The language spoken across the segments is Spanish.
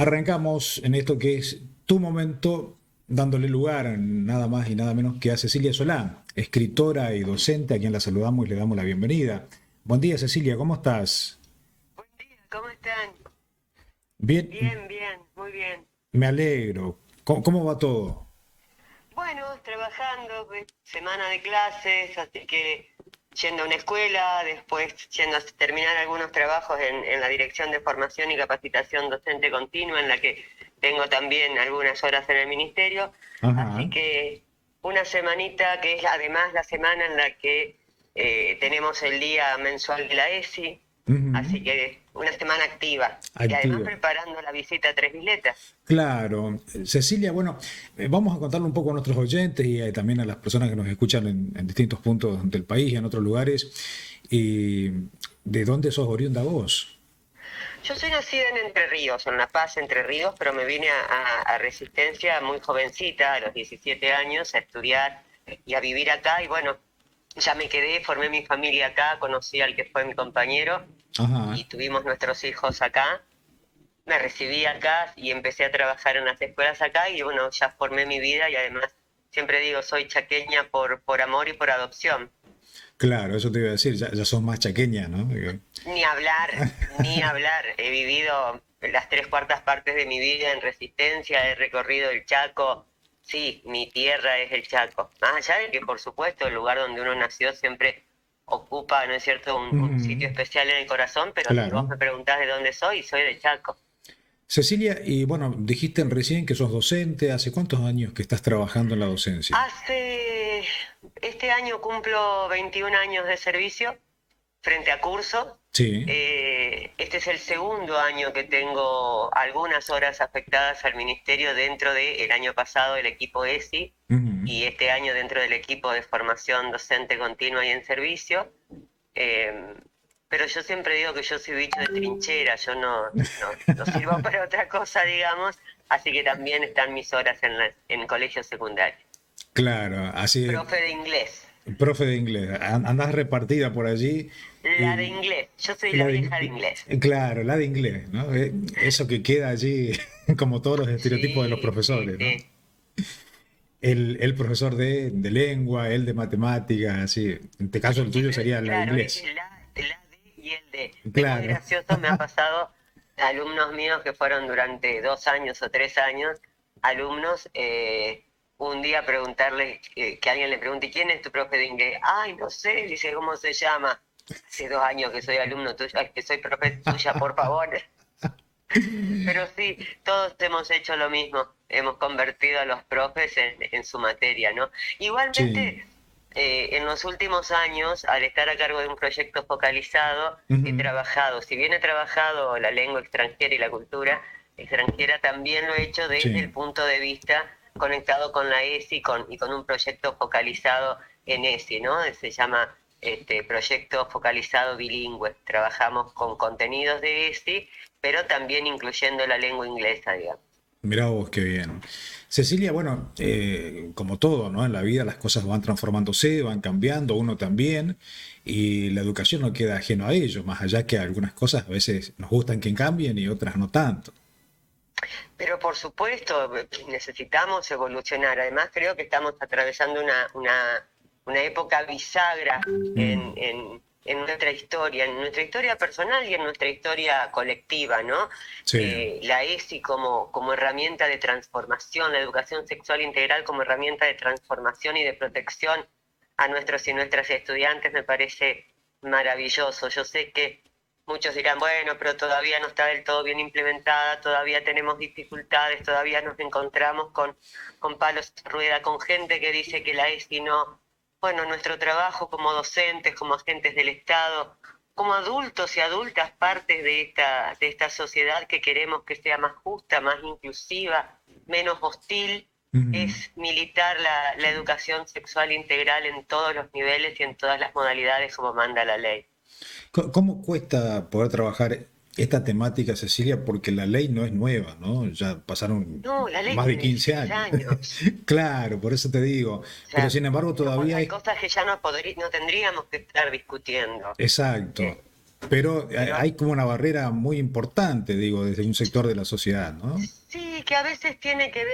Arrancamos en esto que es tu momento, dándole lugar nada más y nada menos que a Cecilia Solá, escritora y docente, a quien la saludamos y le damos la bienvenida. Buen día, Cecilia, ¿cómo estás? Buen día, ¿cómo están? Bien, Bien, bien, muy bien. me alegro. ¿Cómo va todo? Bueno, trabajando, semana de clases, así que yendo a una escuela, después yendo a terminar algunos trabajos en la Dirección de Formación y Capacitación Docente Continua, en la que tengo también algunas horas en el ministerio. Así Ajá. que una semanita que es además la semana en la que tenemos el día mensual de la ESI, Ujú. así que una semana activa. Y además Activa. preparando la visita a Tres Isletas. Claro, Cecilia, bueno, vamos a contarle un poco a nuestros oyentes y también a las personas que nos escuchan en distintos puntos del país y en otros lugares, y de dónde sos oriunda vos. Yo soy nacida en Entre Ríos, en La Paz, Entre Ríos, pero me vine a Resistencia muy jovencita, a los 17 años, a estudiar y a vivir acá. Y bueno, ya me quedé, formé mi familia acá, conocí al que fue mi compañero Ajá. y tuvimos nuestros hijos acá. Me recibí acá y empecé a trabajar en las escuelas acá y bueno, ya formé mi vida y además siempre digo, soy chaqueña por amor y por adopción. Claro, eso te iba a decir, ya sos más chaqueña, ¿no? Ni hablar, ni hablar. He vivido las tres cuartas partes de mi vida en Resistencia, he recorrido el Chaco. Sí, mi tierra es el Chaco. Más allá de que, por supuesto, el lugar donde uno nació siempre ocupa, ¿no es cierto?, un Ujú. sitio especial en el corazón, pero si vos Claro. me preguntás de dónde soy de Chaco. Cecilia, y bueno, dijiste recién que sos docente, ¿hace cuántos años que estás trabajando en la docencia? Este año cumplo 21 años de servicio frente a curso. Sí. Este es el segundo año que tengo algunas horas afectadas al ministerio dentro del año pasado el equipo ESI Ujú. y este año dentro del equipo de formación docente continua y en servicio. Eh, pero yo siempre digo que yo soy bicho de trinchera, yo no sirvo para otra cosa, digamos, así que también están mis horas en colegio secundario. Claro, así, Profe de inglés. profe de inglés, andás repartida por allí La de y inglés, yo soy la la vieja de de, inglés. claro, la de inglés, ¿no? Eso que queda allí, como todos los estereotipos de los Sí, sí, profesores, ¿no? sí. El profesor de lengua, el de matemáticas, así. En este caso el tuyo sería la de Claro, es inglés. la D y el D. Es muy Claro. gracioso, me ha pasado alumnos míos que fueron durante 2 años o 3 años, alumnos, un día preguntarles, que alguien le pregunte, ¿quién es tu profe de inglés? Ay, no sé, dice, ¿cómo se llama? Hace 2 años que soy alumno tuyo, que soy profe tuya, por favor. Pero sí, todos hemos hecho lo mismo, hemos convertido a los profes en su materia, ¿no? Sí. Igualmente, en los últimos años, al estar a cargo de un proyecto focalizado, he Ujú. trabajado, si bien he trabajado la lengua extranjera y la cultura extranjera, también lo he hecho desde el Sí. punto de vista conectado con la ESI y con un proyecto focalizado en ESI, ¿no? Se llama proyecto focalizado bilingüe. Trabajamos con contenidos de ESI pero también incluyendo la lengua inglesa, digamos. Mirá vos, qué bien. Cecilia, bueno, como todo, ¿no? En la vida las cosas van transformándose, van cambiando, uno también, y la educación no queda ajeno a ello, más allá que algunas cosas a veces nos gustan que cambien y otras no tanto. Pero por supuesto, necesitamos evolucionar. Además, creo que estamos atravesando una época bisagra Mm. en nuestra historia personal y en nuestra historia colectiva, ¿no? Sí. La ESI como herramienta de transformación, la educación sexual integral como herramienta de transformación y de protección a nuestros y nuestras estudiantes me parece maravilloso. Yo sé que muchos dirán, bueno, pero todavía no está del todo bien implementada, todavía tenemos dificultades, todavía nos encontramos con palos de rueda, con gente que dice que la ESI no. Bueno, nuestro trabajo como docentes, como agentes del Estado, como adultos y adultas, partes de esta sociedad que queremos que sea más justa, más inclusiva, menos hostil, Ujú. es militar la educación sexual integral en todos los niveles y en todas las modalidades como manda la ley. ¿Cómo cuesta poder trabajar esta temática, Cecilia? Porque la ley no es nueva, ¿no? Ya pasaron No, la ley más de tiene 15 16 años. años. Claro, por eso te digo. O Pero sea, sin embargo todavía hay es cosas que ya no tendríamos que estar discutiendo. exacto. ¿Eh? Pero Pero hay como una barrera muy importante, digo, desde un sector de la sociedad, ¿no? sí, que a veces tiene que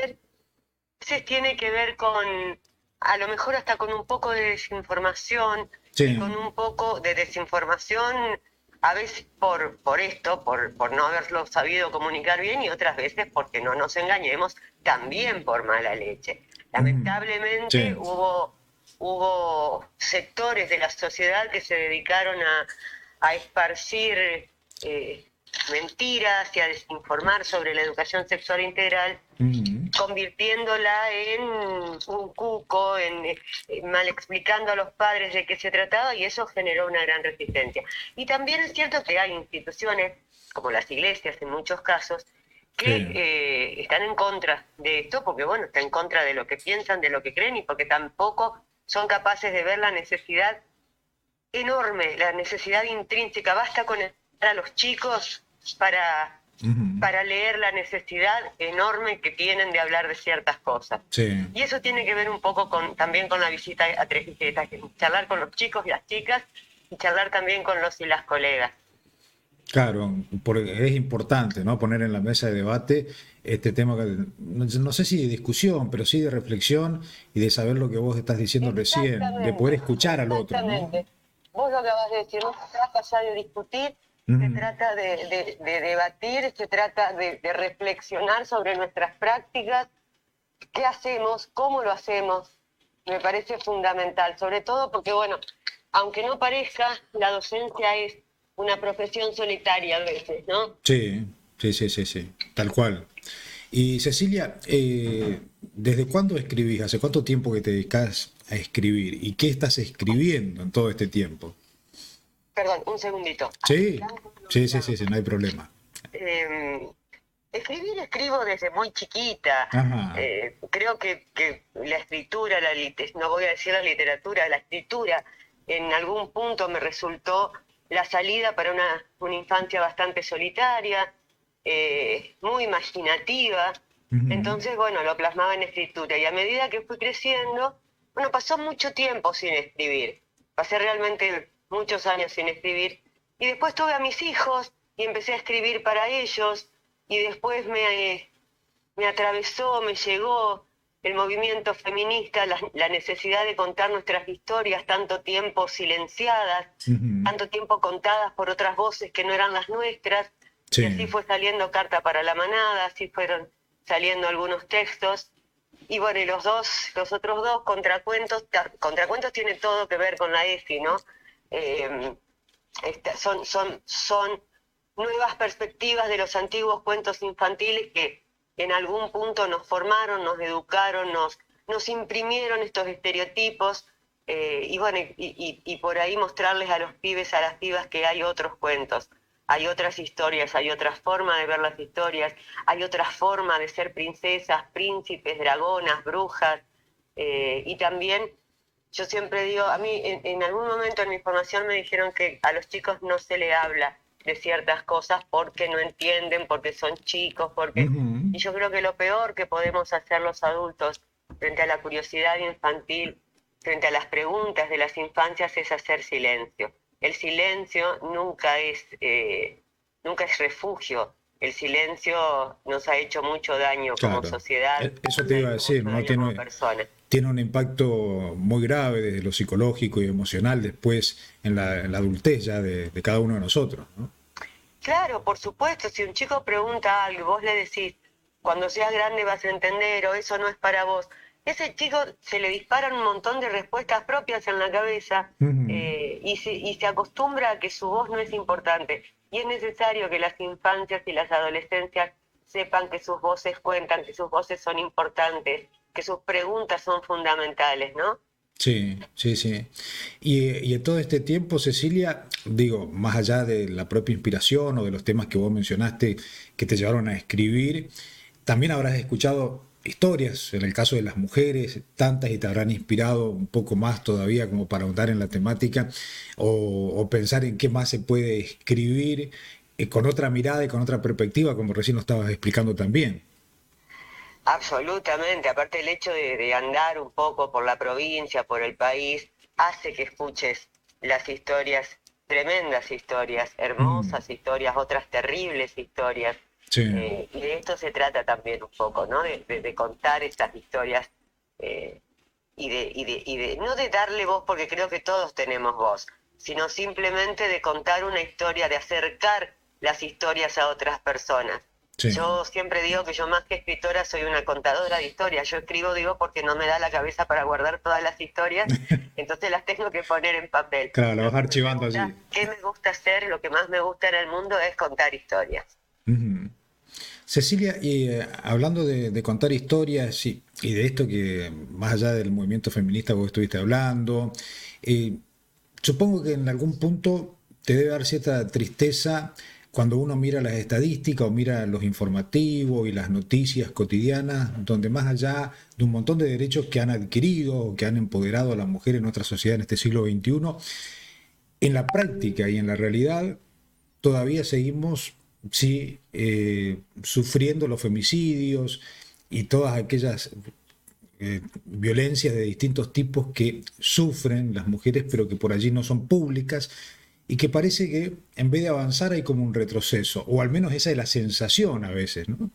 ver con, a lo mejor hasta con un poco de desinformación y con Sí. un poco de desinformación, a veces por esto, por no haberlo sabido comunicar bien y otras veces porque no nos engañemos, también por mala leche. Mm, Lamentablemente sí. hubo sectores de la sociedad que se dedicaron a esparcir eh, mentiras y a desinformar sobre la educación sexual integral, Mm, convirtiéndola en un cuco, mal explicando a los padres de qué se trataba, y eso generó una gran resistencia. Y también es cierto que hay instituciones, como las iglesias en muchos casos, que sí. están en contra de esto, porque bueno, está en contra de lo que piensan, de lo que creen, y porque tampoco son capaces de ver la necesidad enorme, la necesidad intrínseca. Basta con a los chicos para, Ujú, para leer la necesidad enorme que tienen de hablar de ciertas cosas. sí. Y eso tiene que ver un poco también con la visita a Tres Grisetas, charlar con los chicos y las chicas y charlar también con los y las colegas. Claro, porque es importante, ¿no? Poner en la mesa de debate este tema, que, no sé si de discusión, pero sí de reflexión y de saber lo que vos estás diciendo recién, de poder Exactamente, escuchar al otro, ¿no? exactamente. Vos lo acabas de decir, no se trata ya de discutir, se Mm, trata de debatir, se trata de reflexionar sobre nuestras prácticas, qué hacemos, cómo lo hacemos. Me parece fundamental, sobre todo porque, bueno, aunque no parezca, la docencia es una profesión solitaria a veces, ¿no? sí, sí, sí, sí, sí, tal cual. Y Cecilia, ¿desde cuándo escribís? ¿Hace cuánto tiempo que te dedicas a escribir? ¿Y qué estás escribiendo en todo este tiempo? Perdón, un segundito. Sí, sí, sí, sí, sí, no hay problema. Eh, escribo desde muy chiquita. Ajá. Creo que la escritura, no voy a decir la literatura, la escritura en algún punto me resultó la salida para una infancia bastante solitaria, muy imaginativa. Ujú, Entonces, bueno, lo plasmaba en escritura. Y a medida que fui creciendo, bueno, pasó mucho tiempo sin escribir. Pasé realmente muchos años sin escribir. Y después tuve a mis hijos y empecé a escribir para ellos. Y después me atravesó, me llegó el movimiento feminista, la necesidad de contar nuestras historias, tanto tiempo silenciadas, ujú. tanto tiempo contadas por otras voces que no eran las nuestras, y así Sí, fue saliendo Carta para la Manada, así fueron saliendo algunos textos, y bueno, y los otros dos, Contracuentos tiene todo que ver con la ESI, ¿no? Eh, son nuevas perspectivas de los antiguos cuentos infantiles que en algún punto nos formaron, nos educaron, nos imprimieron estos estereotipos, y bueno, y por ahí mostrarles a los pibes, a las pibas que hay otros cuentos, hay otras historias, hay otras formas de ver las historias, hay otras formas de ser princesas, príncipes, dragonas, brujas, y también yo siempre digo, a mí en algún momento en mi formación me dijeron que a los chicos no se le habla de ciertas cosas porque no entienden, porque son chicos, porque... ujú, Y yo creo que lo peor que podemos hacer los adultos frente a la curiosidad infantil, frente a las preguntas de las infancias, es hacer silencio. El silencio nunca es refugio. El silencio nos ha hecho mucho daño como claro. sociedad Eso y te ha iba a hecho decir, mucho ¿no? daño como persona. Tiene un impacto muy grave desde lo psicológico y emocional después en la adultez ya de cada uno de nosotros, ¿no? Claro, por supuesto, si un chico pregunta algo y vos le decís, cuando seas grande vas a entender o eso no es para vos, ese chico se le disparan un montón de respuestas propias en la cabeza, Ujú. y se acostumbra a que su voz no es importante. Y es necesario que las infancias y las adolescencias sepan que sus voces cuentan, que sus voces son importantes, que sus preguntas son fundamentales, ¿no? Sí, sí, sí. Y en todo este tiempo, Cecilia, digo, más allá de la propia inspiración o de los temas que vos mencionaste que te llevaron a escribir, también habrás escuchado historias, en el caso de las mujeres, tantas y te habrán inspirado un poco más todavía como para ahondar en la temática o pensar en qué más se puede escribir con otra mirada y con otra perspectiva, como recién lo estabas explicando también. Absolutamente, aparte el hecho de andar un poco por la provincia, por el país, hace que escuches las historias tremendas historias, Mm, hermosas historias, otras terribles historias. sí. Y de esto se trata también un poco, ¿no? De contar esas historias eh, no de darle voz, porque creo que todos tenemos voz, sino simplemente de contar una historia, de acercar las historias a otras personas. Sí. Yo siempre digo que yo más que escritora soy una contadora de historias. Yo escribo, digo, porque no me da la cabeza para guardar todas las historias, entonces las tengo que poner en papel. Claro, la Pero vas archivando allí. ¿qué me gusta hacer? Lo que más me gusta en el mundo es contar historias. Ujú. Cecilia, y hablando de contar historias y de esto que más allá del movimiento feminista vos estuviste hablando, eh, supongo que en algún punto te debe dar cierta tristeza cuando uno mira las estadísticas o mira los informativos y las noticias cotidianas, donde más allá de un montón de derechos que han adquirido o que han empoderado a la mujer en nuestra sociedad en este siglo XXI, en la práctica y en la realidad todavía seguimos, sí, sufriendo los femicidios y todas aquellas violencias de distintos tipos que sufren las mujeres, pero que por allí no son públicas y que parece que en vez de avanzar hay como un retroceso, o al menos esa es la sensación a veces, ¿no?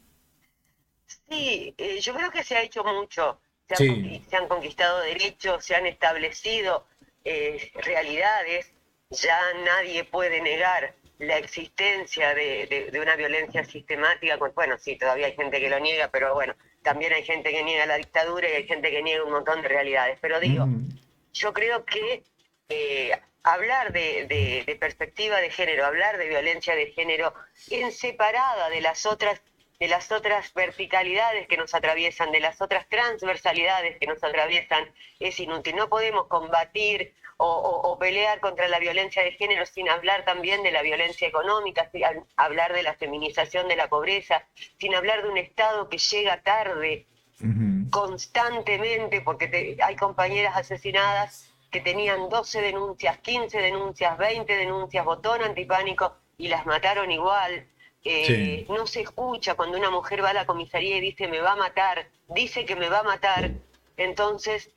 Sí, yo creo que se ha hecho mucho, Sí. se han conquistado derechos, se han establecido realidades, ya nadie puede negar la existencia de una violencia sistemática, bueno, sí, todavía hay gente que lo niega, pero bueno, también hay gente que niega la dictadura y hay gente que niega un montón de realidades, pero digo, Ujú. yo creo que hablar de perspectiva de género, hablar de violencia de género en separada de las otras verticalidades que nos atraviesan, de las otras transversalidades que nos atraviesan, es inútil. No podemos combatir o pelear contra la violencia de género sin hablar también de la violencia económica, sin hablar de la feminización de la pobreza, sin hablar de un Estado que llega tarde Ujú. constantemente, porque hay compañeras asesinadas que tenían 12 denuncias, 15 denuncias, 20 denuncias, botón antipánico y las mataron igual. Sí. No se escucha cuando una mujer va a la comisaría y dice me va a matar, dice que me va a matar, entonces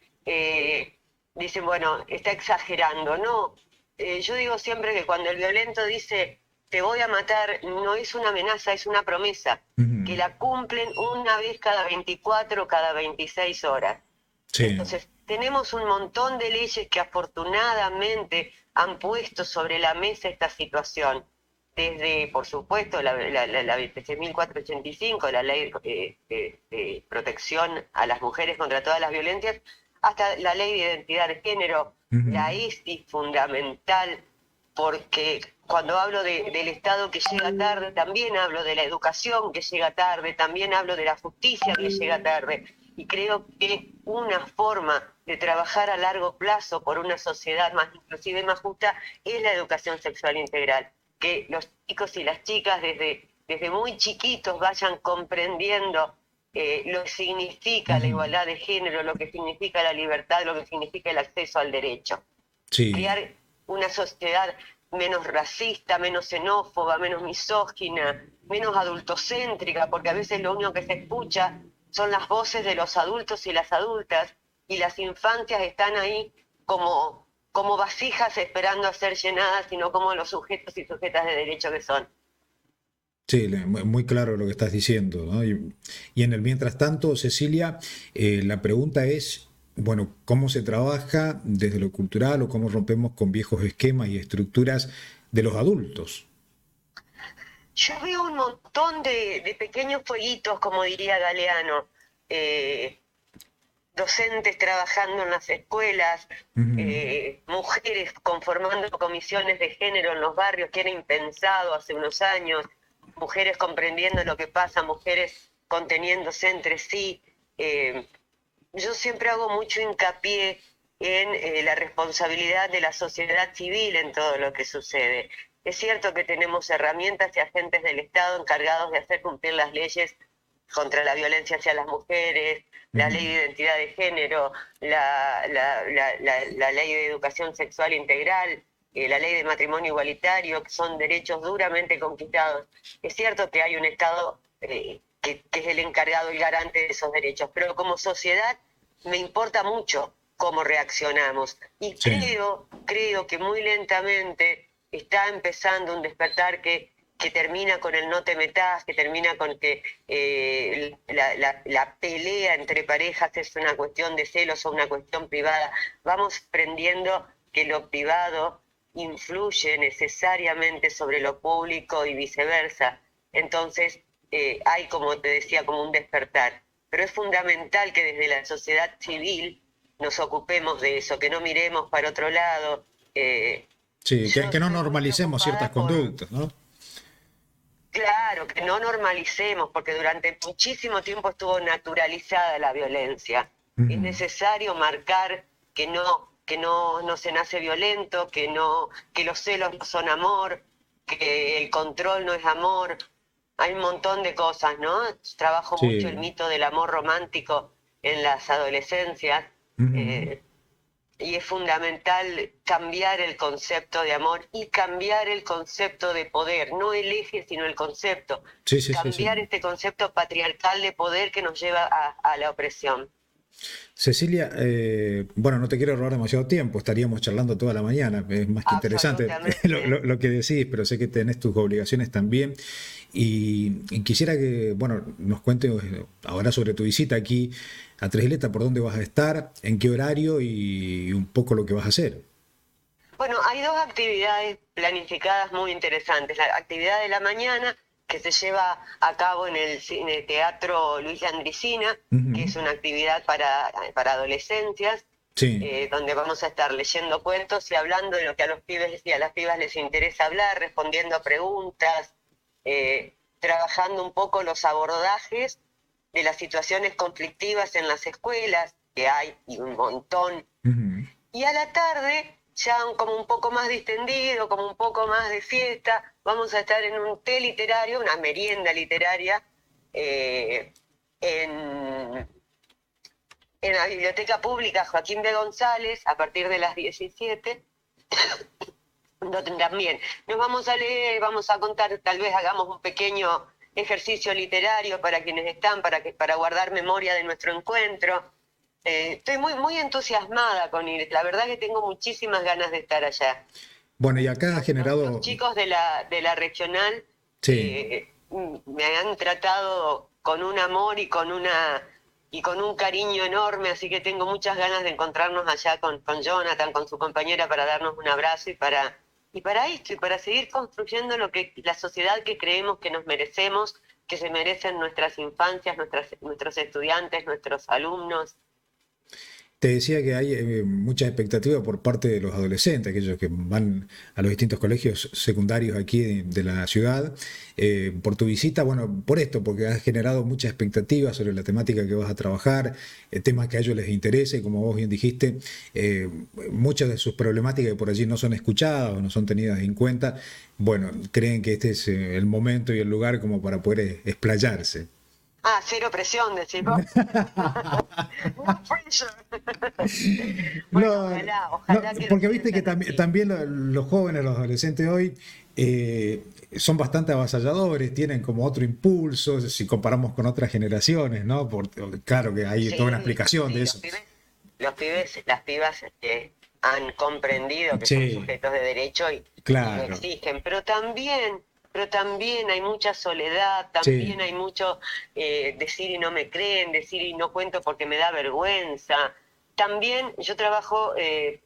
dicen, bueno, está exagerando. No, yo digo siempre que cuando el violento dice te voy a matar, no es una amenaza, es una promesa que Ujú. la cumplen una vez cada 24, cada 26 horas. Sí. Entonces, tenemos un montón de leyes que afortunadamente han puesto sobre la mesa esta situación. Desde, por supuesto, la 26.485, la ley de protección a las mujeres contra todas las violencias, hasta la ley de identidad de género, Ujú. la ISI fundamental, porque cuando hablo del Estado que llega tarde, también hablo de la educación que llega tarde, también hablo de la justicia que llega tarde. Y creo que una forma de trabajar a largo plazo por una sociedad más inclusiva y más justa es la educación sexual integral. Que los chicos y las chicas desde muy chiquitos vayan comprendiendo lo que significa la Ujú. igualdad de género, lo que significa la libertad, lo que significa el acceso al derecho. Sí. Crear una sociedad menos racista, menos xenófoba, menos misógina, menos adultocéntrica, porque a veces lo único que se escucha son las voces de los adultos y las adultas, y las infancias están ahí como vasijas esperando a ser llenadas, sino como los sujetos y sujetas de derecho que son. Sí, muy claro lo que estás diciendo, ¿no? Y en el mientras tanto, Cecilia, la pregunta es, bueno, ¿cómo se trabaja desde lo cultural o cómo rompemos con viejos esquemas y estructuras de los adultos? Yo veo un montón de pequeños fueguitos, como diría Galeano, eh, docentes trabajando en las escuelas, Ujú. mujeres conformando comisiones de género en los barrios, que era impensado hace unos años, mujeres comprendiendo lo que pasa, mujeres conteniéndose entre sí. Eh, yo siempre hago mucho hincapié en la responsabilidad de la sociedad civil en todo lo que sucede. Es cierto que tenemos herramientas y agentes del Estado encargados de hacer cumplir las leyes contra la violencia hacia las mujeres, la ley de Ujú. identidad de género, la ley de educación sexual integral, la ley de matrimonio igualitario, que son derechos duramente conquistados. Es cierto que hay un Estado que es el encargado y garante de esos derechos, pero como sociedad me importa mucho cómo reaccionamos y Sí. creo que muy lentamente está empezando un despertar que termina con el no te metas, que termina con que la pelea entre parejas es una cuestión de celos o una cuestión privada. Vamos aprendiendo que lo privado influye necesariamente sobre lo público y viceversa. Entonces, hay, como te decía, como un despertar. Pero es fundamental que desde la sociedad civil nos ocupemos de eso, que no miremos para otro lado. Sí, Yo que no estoy muy normalicemos ciertas preocupada por, conductas, ¿no? claro, que no normalicemos, porque durante muchísimo tiempo estuvo naturalizada la violencia. Es Ujú. necesario marcar que no se nace violento, que los celos no son amor, que el control no es amor. Hay un montón de cosas, ¿no? Trabajo mucho el Sí. mito del amor romántico en las adolescencias. Ujú. eh, y es fundamental cambiar el concepto de amor y cambiar el concepto de poder, no el eje, sino el concepto. Sí, sí, sí, Cambiar sí. este concepto patriarcal de poder que nos lleva a la opresión. Cecilia, bueno, no te quiero robar demasiado tiempo, estaríamos charlando toda la mañana, es más que interesante Absolutamente. lo que decís, pero sé que tenés tus obligaciones también y quisiera que, bueno, nos cuentes ahora sobre tu visita aquí a Tres Isletas, por dónde vas a estar, en qué horario y un poco lo que vas a hacer. Bueno, hay dos actividades planificadas muy interesantes. La actividad de la mañana, que se lleva a cabo en el Teatro Luis Landricina, que Ujú. es una actividad para adolescencias, Sí. donde vamos a estar leyendo cuentos y hablando de lo que a los pibes y a las pibas les interesa hablar, respondiendo a preguntas, trabajando un poco los abordajes de las situaciones conflictivas en las escuelas, que hay y un montón. Ujú. Y a la tarde, ya como un poco más distendido, como un poco más de fiesta, vamos a estar en un té literario, una merienda literaria, eh, en, en la Biblioteca Pública Joaquín de González, a partir de las 17, donde también nos vamos a leer, vamos a contar, tal vez hagamos un pequeño ejercicio literario para quienes están, para guardar memoria de nuestro encuentro. Estoy muy entusiasmada con ir. La verdad que tengo muchísimas ganas de estar allá. Bueno, y acá ha Los generado, chicos de la regional sí. me han tratado con un amor y con un cariño enorme, así que tengo muchas ganas de encontrarnos allá con Jonathan, con su compañera, para darnos un abrazo y para esto, y para seguir construyendo la sociedad que creemos que nos merecemos, que se merecen nuestras infancias, nuestros estudiantes, nuestros alumnos. Te decía que hay mucha expectativa por parte de los adolescentes, aquellos que van a los distintos colegios secundarios aquí de la ciudad, por tu visita, bueno, por esto, porque has generado mucha expectativa sobre la temática que vas a trabajar, temas que a ellos les interesa y como vos bien dijiste, muchas de sus problemáticas que por allí no son escuchadas o no son tenidas en cuenta, bueno, creen que este es el momento y el lugar como para poder explayarse. Ah, cero presión, decís vos. No pressure. Bueno, No, no, ojalá que lo porque viste que sientan así. también los jóvenes, los adolescentes hoy son bastante avasalladores, tienen como otro impulso, si comparamos con otras generaciones, ¿no? Claro que hay toda una Sí, explicación de sí, eso. las pibas han comprendido que son Sí, sujetos de derecho y lo claro, exigen, pero también hay mucha soledad, también sí. hay mucho decir y no me creen, decir y no cuento porque me da vergüenza. También yo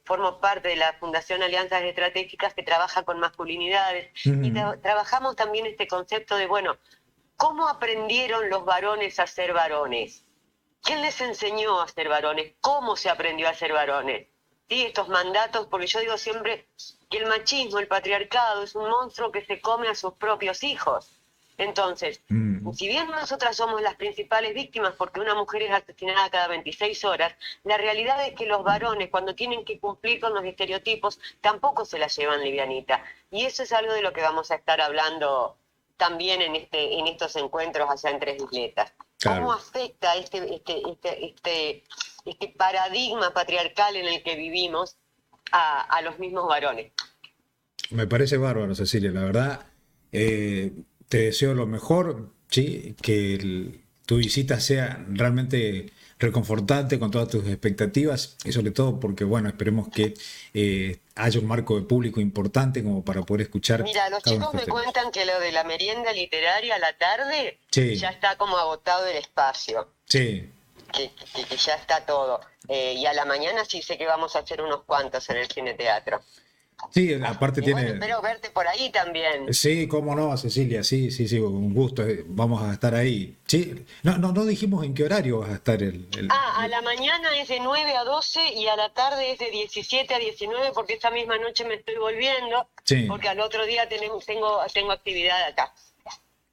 formo parte de la Fundación Alianzas Estratégicas que trabaja con masculinidades y Ujú. trabajamos también este concepto de, bueno, ¿cómo aprendieron los varones a ser varones? ¿Quién les enseñó a ser varones? ¿Cómo se aprendió a ser varones? ¿Sí? Estos mandatos, porque yo digo siempre que el machismo, el patriarcado, es un monstruo que se come a sus propios hijos. Entonces, Mm. si bien nosotras somos las principales víctimas porque una mujer es asesinada cada 26 horas, la realidad es que los varones, cuando tienen que cumplir con los estereotipos, tampoco se la llevan livianita. Y eso es algo de lo que vamos a estar hablando también en estos encuentros allá en Tres Isletas. ¿Cómo Claro, afecta este paradigma patriarcal en el que vivimos a los mismos varones? me parece bárbaro, Cecilia, la verdad. Te deseo lo mejor, sí, que tu visita sea realmente reconfortante con todas tus expectativas y sobre todo porque, bueno, esperemos que haya un marco de público importante como para poder escuchar Mira, los cada uno chicos de me estos temas. cuentan que lo de la merienda literaria a la tarde Sí, ya está como agotado el espacio, sí, que ya está todo. Y a la mañana sí sé que vamos a hacer unos cuantos en el cine teatro. sí, Así aparte que bueno, tiene... espero verte por ahí también. Sí, cómo no, Cecilia, sí, sí, sí, un gusto, vamos a estar ahí. Sí, no, no, no dijimos en qué horario vas a estar Ah, a la mañana es de 9 a 12 y a la tarde es de 17 a 19 porque esa misma noche me estoy volviendo, Sí, porque al otro día tengo actividad acá.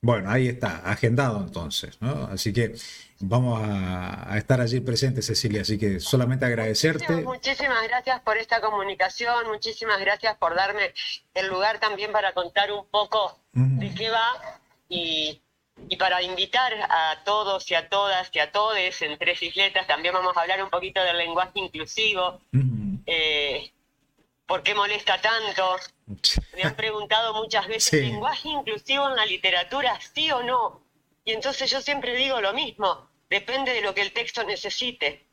bueno, ahí está, agendado entonces, ¿no? Así que vamos a estar allí presentes, Cecilia, así que solamente Muchísimas, agradecerte. muchísimas gracias por esta comunicación, muchísimas gracias por darme el lugar también para contar un poco de Ujú, qué va y, y para invitar a todos y a todas y a todes en Tres Isletas. También vamos a hablar un poquito del lenguaje inclusivo, ujú. eh, por qué molesta tanto. Me han preguntado muchas veces, Sí, ¿lenguaje inclusivo en la literatura, sí o no? Y entonces yo siempre digo lo mismo, depende de lo que el texto necesite.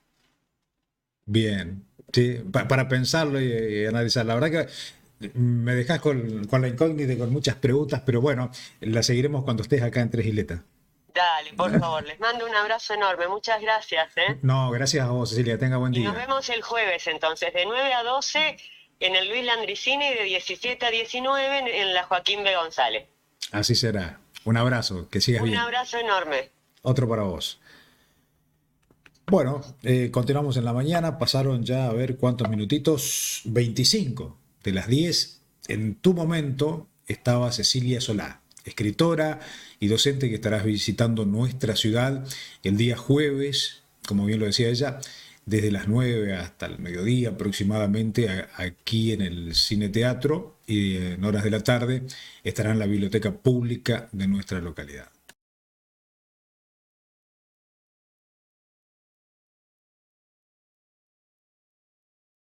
bien, sí, para pensarlo y analizar. La verdad que me dejas con la incógnita y con muchas preguntas, pero bueno, la seguiremos cuando estés acá en Tres Isletas. Dale, por favor, les mando un abrazo enorme, muchas gracias, ¿eh? No, gracias a vos, Cecilia, tenga buen Y nos día. vemos el jueves entonces, de 9 a 12 en el Luis Landricini y de 17 a 19 en la Joaquín B. González. Así será. Un abrazo, que sigas Un bien. abrazo enorme. Otro para vos. Bueno, continuamos en la mañana. Pasaron ya a ver cuántos minutitos. 25 de las 10. En tu momento estaba Cecilia Solá, escritora y docente que estarás visitando nuestra ciudad el día jueves, como bien lo decía ella, desde las 9 hasta el mediodía aproximadamente aquí en el Cine Teatro y en horas de la tarde estará en la biblioteca pública de nuestra localidad.